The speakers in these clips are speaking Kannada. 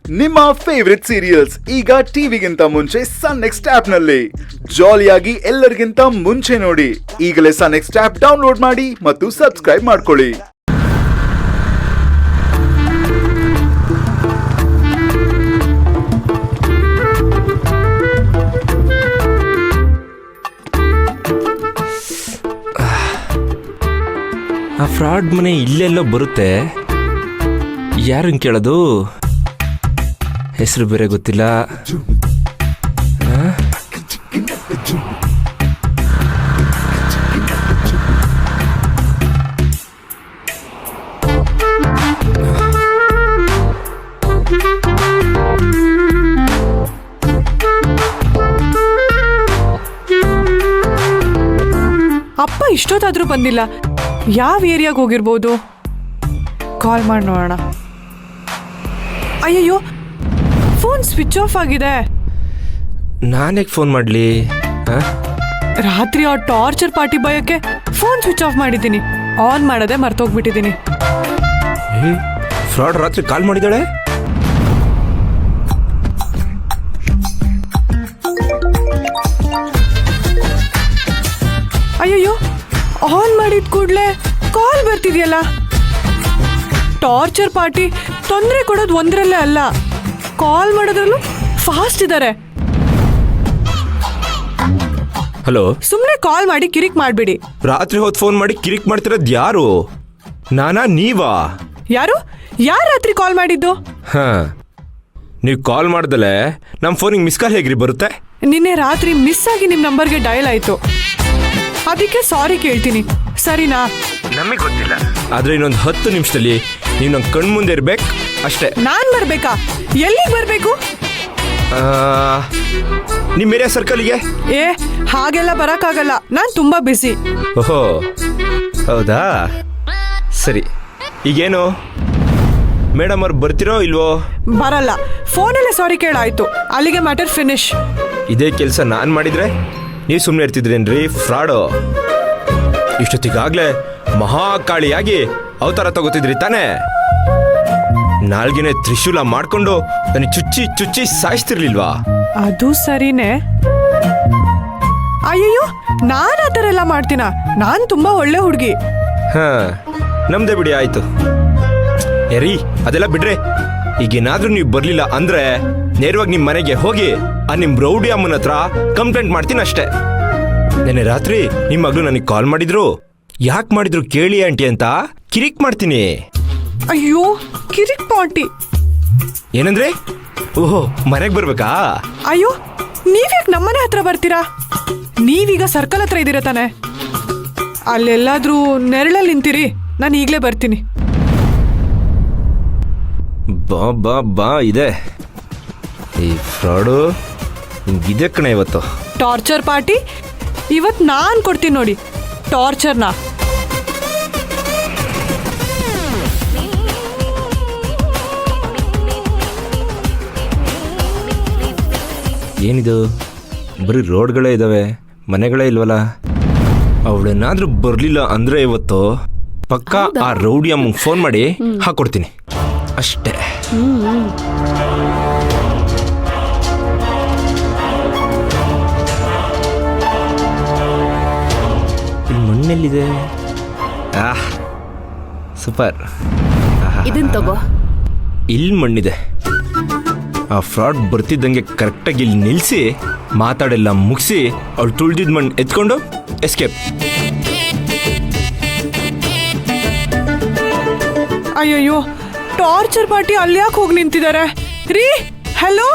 ನಿಮ್ಮ ಫೇವರಿಟ್ ಸೀರಿಯಲ್ಸ್ ಈಗ ಟಿವಿಗಿಂತ ಮುಂಚೆ ಸನ್ ನೆಕ್ಸ್ಟ್ ಆಪ್ ನಲ್ಲಿ ಜಾಲಿಯಾಗಿ ಎಲ್ಲರಿಗಿಂತ ಮುಂಚೆ ನೋಡಿ. ಈಗಲೇ ಸನ್ ನೆಕ್ಸ್ಟ್ ಆಪ್ ಡೌನ್ಲೋಡ್ ಮಾಡಿ ಮತ್ತು ಸಬ್ಸ್ಕ್ರೈಬ್ ಮಾಡ್ಕೊಳ್ಳಿ. ಆ ಫ್ರಾಡ್ ಮನೆ ಇಲ್ಲೆಲ್ಲೋ ಬರುತ್ತೆ. ಯಾರನ್ನು ಕೇಳೋದು? ಹೆಸರು ಬೇರೆ ಗೊತ್ತಿಲ್ಲ. ಅಪ್ಪ ಇಷ್ಟೊತ್ತಾದ್ರೂ ಬಂದಿಲ್ಲ. ಯಾವ ಏರಿಯಾಗೆ ಹೋಗಿರ್ಬೋದು? ಕಾಲ್ ಮಾಡಿ ನೋಡೋಣ. ಅಯ್ಯಯ್ಯೋ, ಫೋನ್ ಸ್ವಿಚ್ ಆಫ್ ಆಗಿದೆ. ನಾನೇಗೆ ಫೋನ್ ಮಾಡಲಿ? ರಾತ್ರಿ ಆ ಟಾರ್ಚರ್ ಪಾರ್ಟಿ ಭಯಕ್ಕೆ ಫೋನ್ ಸ್ವಿಚ್ ಆಫ್ ಮಾಡಿದ್ದೀನಿ. ಆನ್ ಮಾಡದೆ ಮರ್ತೋಗ್ಬಿಟ್ಟಿದ್ದೀನಿ. ಫ್ರಾಡ್ ರಾತ್ರಿ ಕಾಲ್ ಮಾಡಿದ್ದಾಳೆ. ಅಯ್ಯಯ್ಯೋ, ಆನ್ ಮಾಡಿದ ಕೂಡಲೇ ಕಾಲ್ ಬರ್ತಿದೆಯಲ್ಲ. ಟಾರ್ಚರ್ ಪಾರ್ಟಿ ತೊಂದರೆ ಕೊಡೋದು ಒಂದರಲ್ಲೇ ಅಲ್ಲ, ಕಾಲ್ ಮಾಡೋದ್ರಲ್ಲೂ ಫಾಸ್ಟ್ ಇದ್ದಾರೆ. ಹಲೋ, ಸುಮ್ಮನೆ ಕಾಲ್ ಮಾಡಿ ಕಿರಿಕ್ ಮಾಡಬೇಡಿ. ರಾತ್ರಿ ಹೊತ್ತು ಫೋನ್ ಮಾಡಿ ಕಿರಿಕ್ ಮಾಡ್ತಿರೋದು ಯಾರು? ನಾನಾ ನೀವಾ? ಯಾರು ರಾತ್ರಿ ಕಾಲ್ ಮಾಡಿದ್ದು? ನೀವು ಕಾಲ್ ಮಾಡ್ದಲೆ ನಮ್ಮ ಫೋನಿಗೆ ಮಿಸ್ ಕಾಲ್ ಹೇಗ್ರಿ ಬರುತ್ತೆ? ನಿನ್ನೆ ರಾತ್ರಿ ಮಿಸ್ ಆಗಿ ನಿಮ್ಮ ನಂಬರ್ಗೆ ಡಯಲ್ ಆಯ್ತು. ಅದಕ್ಕೆ ಸಾರಿ ಕೇಳ್ತೀನಿ, ಸರಿನಾ? ನಮಗೆ ಗೊತ್ತಿಲ್ಲ, ಆದ್ರೆ ಇನ್ನೊಂದು 10 ನಿಮಿಷದಲ್ಲಿ ನೀವು ನನ್ನ ಕಣ್ ಮುಂದೆ ಇರ್ಬೇಕು ಅಷ್ಟೇ. ನಾನ್ ಬರ್ಬೇಕಾ? ಎಲ್ಲಿಗೆ ಬರ್ಬೇಕು? ನಿಮ್ಮ ಏರಿಯಾ ಸರ್ಕಲ್ಗೆ. ಹಾಗೆಲ್ಲ ಬರಕ್ಕಾಗಲ್ಲ, ನಾನ್ ತುಂಬಾ ಬಿಸಿ. ಓಹೋ, ಹೌದಾ? ಸರಿ, ಈಗೇನು ಮೇಡಮ್ ಅವ್ರು ಬರ್ತಿರೋ ಇಲ್ವೋ? ಬರಲ್ಲ. ಫೋನಲ್ಲೇ ಸಾರಿ ಕೇಳಾಯ್ತು, ಅಲ್ಲಿಗೆ ಮ್ಯಾಟರ್ ಫಿನಿಶ್. ಇದೇ ಕೆಲಸ ನಾನು ಮಾಡಿದ್ರೆ ನೀವು ಸುಮ್ಮನೆ ಇರ್ತಿದ್ರೇನ್ರಿ? ಫ್ರಾಡು. ಇಷ್ಟೊತ್ತಿಗಾಗ್ಲೇ ಮಹಾಕಾಳಿಯಾಗಿ ಅವತಾರ ತಗೋತಿದ್ರಿ ತಾನೇ? ನಾಲ್ಗಿನೇ ತ್ರಿಶೂಲ ಮಾಡ್ಕೊಂಡು ನನಗೆ ಚುಚ್ಚಿ ಸಾಯಿಸ್ತಿರ್ಲಿಲ್ವಾ? ಅದು ಸರಿನೇ. ಅಯ್ಯಯ್ಯೋ, ನಾನ್ ಆ ಥರ ಎಲ್ಲ ಮಾಡ್ತೀನ? ನಾನ್ ತುಂಬಾ ಒಳ್ಳೆ ಹುಡುಗಿ. ನಮ್ದೇ ಬಿಡಿ, ಆಯ್ತು. ಎರಿ, ಅದೆಲ್ಲ ಬಿಡ್ರಿ. ಈಗೇನಾದ್ರೂ ನೀವು ಬರ್ಲಿಲ್ಲ ಅಂದ್ರೆ ನೇರವಾಗಿ ನಿಮ್ಮ ಮನೆಗೆ ಹೋಗಿ ಆ ನಿಮ್ಮ ರೌಡಿ ಅಮ್ಮನ ಹತ್ರ ಕಂಪ್ಲೇಂಟ್ ಮಾಡ್ತೀನಿ ಅಷ್ಟೇ. ನೆನ್ನೆ ರಾತ್ರಿ ನಿಮ್ಮ ಮಗಳು ನನಗೆ ಕಾಲ್ ಮಾಡಿದ್ರು. ಯಾಕೆ ಮಾಡಿದ್ರು ಕೇಳಿ ಆಂಟಿ ಅಂತ ಕಿರಿಕ್ ಮಾಡ್ತೀನಿ. ಅಯ್ಯೋ, ಕಿರಿಕ್ ಪಾರ್ಟಿ ಏನಂದ್ರೆ? ಓಹೋ, ಮನೆಗೆ ಬರ್ಬೇಕಾ? ಅಯ್ಯೋ, ನೀವ್ಯಾಕೆ ನಮ್ಮನೆ ಹತ್ರ ಬರ್ತೀರಾ? ನೀವೀಗ ಸರ್ಕಲ್ ಹತ್ರ ಇದ್ದೀರ ತಾನೆ? ಅಲ್ಲೆಲ್ಲಾದ್ರೂ ನೆರಳಲ್ಲಿ ನಿಂತಿರಿ, ನಾನು ಈಗಲೇ ಬರ್ತೀನಿ. ಬಾ ಬಾ ಬಾ, ಇದೆ ಈ ಫ್ರಾಡು ಇದೆ ಕಣೆ. ಇವತ್ತು ಟಾರ್ಚರ್ ಪಾರ್ಟಿ ಇವತ್ತು ನಾನು ಕೊಡ್ತೀನಿ ನೋಡಿ ಟಾರ್ಚರ್ನ. ಏನಿದು? ಬರೀ ರೋಡ್ಗಳೇ ಇದ್ದಾವೆ, ಮನೆಗಳೇ ಇಲ್ವಲ್ಲ. ಅವಳೇನಾದ್ರೂ ಬರಲಿಲ್ಲ ಅಂದರೆ ಇವತ್ತು ಪಕ್ಕ ಆ ರೌಡಿ ಅಮ್ಮಂಗೆ ಫೋನ್ ಮಾಡಿ ಹಾಕೊಡ್ತೀನಿ ಅಷ್ಟೇ. ಇಲ್ಲಿ ಮಣ್ಣೆಲ್ಲಿದೆ? ಸೂಪರ್. ಇದನ್ನ ತಗೋ. ಇಲ್ಲಿ ಮಣ್ಣಿದೆ. ಆ ಫ್ರಾಡ್ ಬರ್ತಿದ್ದಂಗೆ ಕರೆಕ್ಟಾಗಿ ಇಲ್ಲಿ ನಿಲ್ಲಿಸಿ ಮಾತಾಡೆಲ್ಲ ಮುಗಿಸಿ ಅವಳು ತುಳಿದಿದ್ದ ಮಣ್ಣು ಎತ್ಕೊಂಡು ಎಸ್ಕೇಪ್. ಅಯ್ಯಯ್ಯೋ, ಟಾರ್ಚರ್ ಪಾರ್ಟಿ ಅಲ್ಲಿ ಯಾಕೆ ಹೋಗಿ ನಿಂತಿದ್ದಾರೆ ರೀ? ಹಲೋ,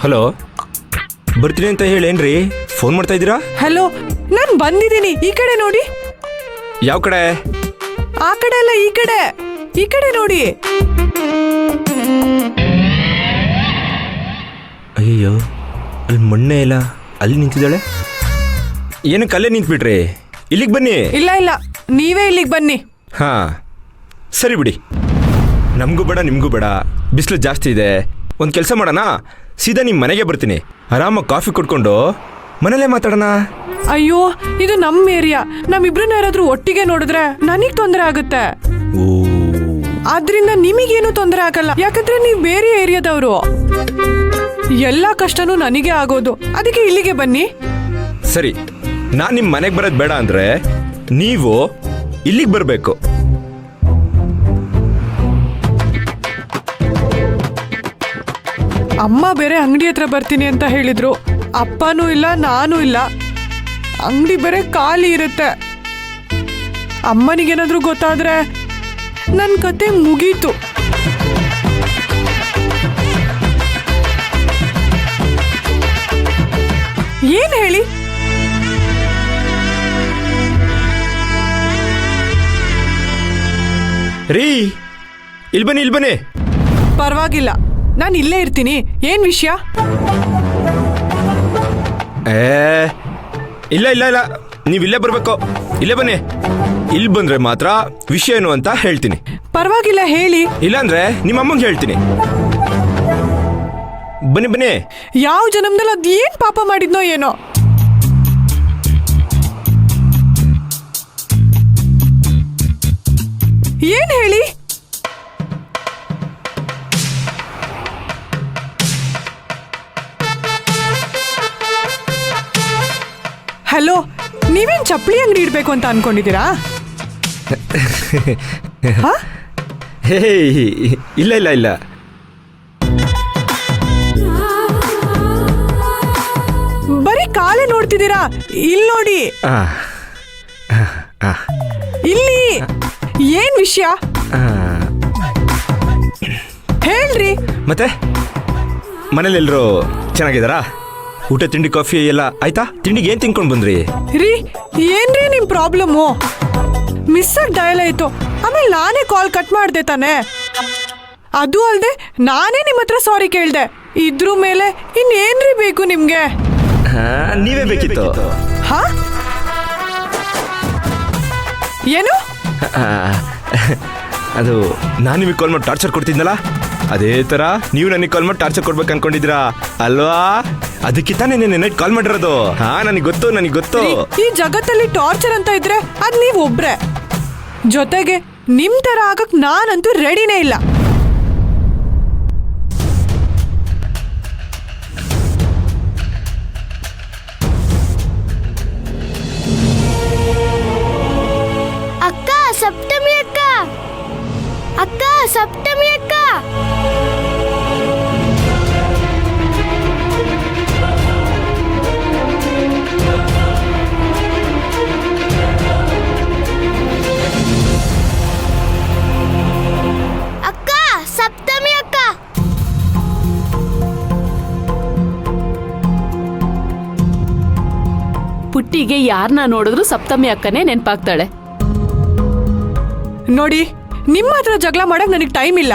ಹಲೋ, ಬರ್ತೀನಿ ಅಂತ ಹೇಳೇನ್ರಿ? ಫೋನ್ ಮಾಡ್ತಾ ಇದ್ದೀರಾ? ಹಲೋ, ನಾನು ಬಂದಿದ್ದೀನಿ. ಈ ಕಡೆ ನೋಡಿ. ಯಾವ ಕಡೆ? ಆ ಕಡೆ ಅಲ್ಲ, ಈ ಕಡೆ ನೋಡಿ. ಅಯ್ಯೋ, ಅಲ್ಲಿ ಮಣ್ಣೇ ಇಲ್ಲ, ಅಲ್ಲಿ ನಿಂತಿದ್ದಾಳೆ. ಏನಕ್ಕೆ ಅಲ್ಲೇ ನಿಂತ್ಬಿಟ್ರಿ? ಇಲ್ಲಿಗೆ ಬನ್ನಿ. ಇಲ್ಲ, ನೀವೇ ಇಲ್ಲಿಗೆ ಬನ್ನಿ. ಹಾ, ಸರಿ ಬಿಡಿ. ನಮಗೂ ಬೇಡ ನಿಮಗೂ ಬೇಡ, ಬಿಸಿಲು ಜಾಸ್ತಿ ಇದೆ. ಒಂದು ಕೆಲಸ ಮಾಡೋಣ, ಸೀದಾ ನಿಮ್ಮ ಮನೆಗೆ ಬರ್ತೀನಿ. ಆರಾಮಾಗಿ ಕಾಫಿ ಕುಡ್ಕೊಂಡು ಮನೇಲೇ ಮಾತಾಡೋಣ. ಅಯ್ಯೋ ಇದು ನಮ್ಮ ಏರಿಯಾ. ನಮ್ಮಿಬ್ರನ್ನ ಯಾರಾದ್ರೂ ಒಟ್ಟಿಗೆ ನೋಡಿದ್ರೆ ನನಗ್ ತೊಂದರೆ ಆಗುತ್ತೆ. ಓ ಆದ್ರಿಂದ ನಿಮಗೇನು ತೊಂದರೆ ಆಗಲ್ಲ, ಯಾಕಂದ್ರೆ ನೀವು ಬೇರೆ ಏರಿಯಾದವರು. ಎಲ್ಲಾ ಕಷ್ಟನೂ ನನಗೆ ಆಗೋದು, ಅದಕ್ಕೆ ಇಲ್ಲಿಗೆ ಬನ್ನಿ. ಸರಿ, ನಾನು ನಿಮ್ಮ ಮನೆಗೆ ಬರೋದು ಬೇಡ ಅಂದ್ರೆ ನೀವು ಇಲ್ಲಿಗೆ ಬರಬೇಕು. ಅಮ್ಮ ಬೇರೆ ಅಂಗಡಿ ಹತ್ರ ಬರ್ತೀನಿ ಅಂತ ಹೇಳಿದ್ರು. ಅಪ್ಪನೂ ಇಲ್ಲ, ನಾನು ಇಲ್ಲ. ಅಂಗಡಿ ಬೇರೆ ಖಾಲಿ ಇರುತ್ತೆ. ಅಮ್ಮನಿಗೇನಾದ್ರೂ ಗೊತ್ತಾದ್ರೆ ನನ್ನ ಕತೆ ಮುಗೀತು. ಏನ್ ಹೇಳಿ? ರೀ, ಇಲ್ಲಿ ಬನ್ನಿ. ಪರವಾಗಿಲ್ಲ, ನಾನು ಇಲ್ಲೇ ಇರ್ತೀನಿ. ಏನ್ ವಿಷಯ? ಇಲ್ಲ ನೀವು ಇಲ್ಲೇ ಬರಬೇಕು. ಇಲ್ಲೇ ಬನ್ನಿ. ಇಲ್ಲಿ ಬಂದ್ರೆ ಮಾತ್ರ ವಿಷಯ ಏನು ಅಂತ ಹೇಳ್ತೀನಿ. ಪರವಾಗಿಲ್ಲ, ಹೇಳಿ. ಇಲ್ಲಾಂದ್ರೆ ನಿಮ್ಮ ಅಮ್ಮಂಗೆ ಹೇಳ್ತೀನಿ. ಬನ್ನಿ. ಯಾವ ಜನ್ಮದಲ್ಲಿ ಅದೇನ್ ಪಾಪ ಮಾಡಿದ್ನೋ ಏನೋ. ಏನ್ ಹೇಳಿ? ಹಲೋ, ನೀವೇನ್ ಚಪ್ಪಲಿ ಅಂಗಡಿ ಇಡ್ಬೇಕು ಅಂತ ಅನ್ಕೊಂಡಿದ್ದೀರಾ? ಹಾ? ಹೇ, ಇಲ್ಲ. ಬರೀ ಕಾಲೇ ನೋಡ್ತಿದ್ದೀರಾ? ಇಲ್ಲಿ ನೋಡಿ, ಇಲ್ಲಿ. ಏನ್ ವಿಷಯ ಹೇಳ್ರಿ. ಮತ್ತೆ ಮನೇಲೆಲ್ಲರೂ ಚೆನ್ನಾಗಿದ್ದಾರಾ? ಊಟ ತಿಂಡಿ ಕಾಫಿ ಎಲ್ಲ ಆಯ್ತಾ? ತಿಂಡಿಗೆ ಏನ್ ತಿನ್ಕೊಂಡು ಬಂದ್ರಿ? ರೀ, ಏನ್ರಿ ನಿಮ್ ಪ್ರಾಬ್ಲಮ್ಮು? ಮಿಸ್ಸಾಗಿ ಡಯಲ್ ಆಯ್ತು. ಆಮೇಲೆ ನಾನೇ ಕಾಲ್ ಕಟ್ ಮಾಡ್ದೆ ತಾನೆ. ಅದು ಅಲ್ದೆ ನಾನೇ ನಿಮ್ಮ ಹತ್ರ ಸಾರಿ ಕೇಳ್ದೆ. ಇದ್ರ ಮೇಲೆ ಇನ್ನೇನ್ರಿ ಬೇಕು ನಿಮ್ಗೆ? ನೀವೇ ಬೇಕಿತ್ತು. ಹಾ? ಏನು? ಅದು ನಾನು ನಿಮಗೆ ಕಾಲ್ ಮಾಡಿ ಟಾರ್ಚರ್ ಕೊಡ್ತಿದ್ನಲ್ಲ, ಅದೇ ತರ ನೀವು ನನಗೆ ಕಾಲ್ ಮಾಡಿ ಟಾರ್ಚರ್ ಕೊಡ್ಬೇಕು ಅನ್ಕೊಂಡಿದ್ದೀರಾ ಅಲ್ವಾ? ಅದಕ್ಕೆ ತಾನೇ ನೈಟ್ ಕಾಲ್ ಮಾಡಿರೋದು. ಹಾ, ನನಗೆ ಗೊತ್ತು. ಈ ಜಗತ್ತಲ್ಲಿ ಟಾರ್ಚರ್ ಅಂತ ಇದ್ರೆ ಅದ್ ನೀವ್ ಒಬ್ರೆ. ಜೊತೆಗೆ ನಿಮ್ ತರ ಆಗಕ್ ನಾನಂತೂ ರೆಡಿನೇ ಇಲ್ಲ. ಅಕ್ಕ ಸಪ್ತಮಿ ಅಕ್ಕ ಸಪ್ತಮಿ ಅಕ್ಕ. ಅಕ್ಕ ಸಪ್ತಮಿ ಅಕ್ಕ. ಪುಟ್ಟಿಗೆ ಯಾರನ್ನ ನೋಡಿದ್ರು ಸಪ್ತಮಿ ಅಕ್ಕನೇ ನೆನ್ಪಾಗ್ತಾಳೆ. ನೋಡಿ, ನಿಮ್ಮ ಹತ್ರ ಜಗಳ ಮಾಡಕ್ ನನಗೆ ಟೈಮ್ ಇಲ್ಲ.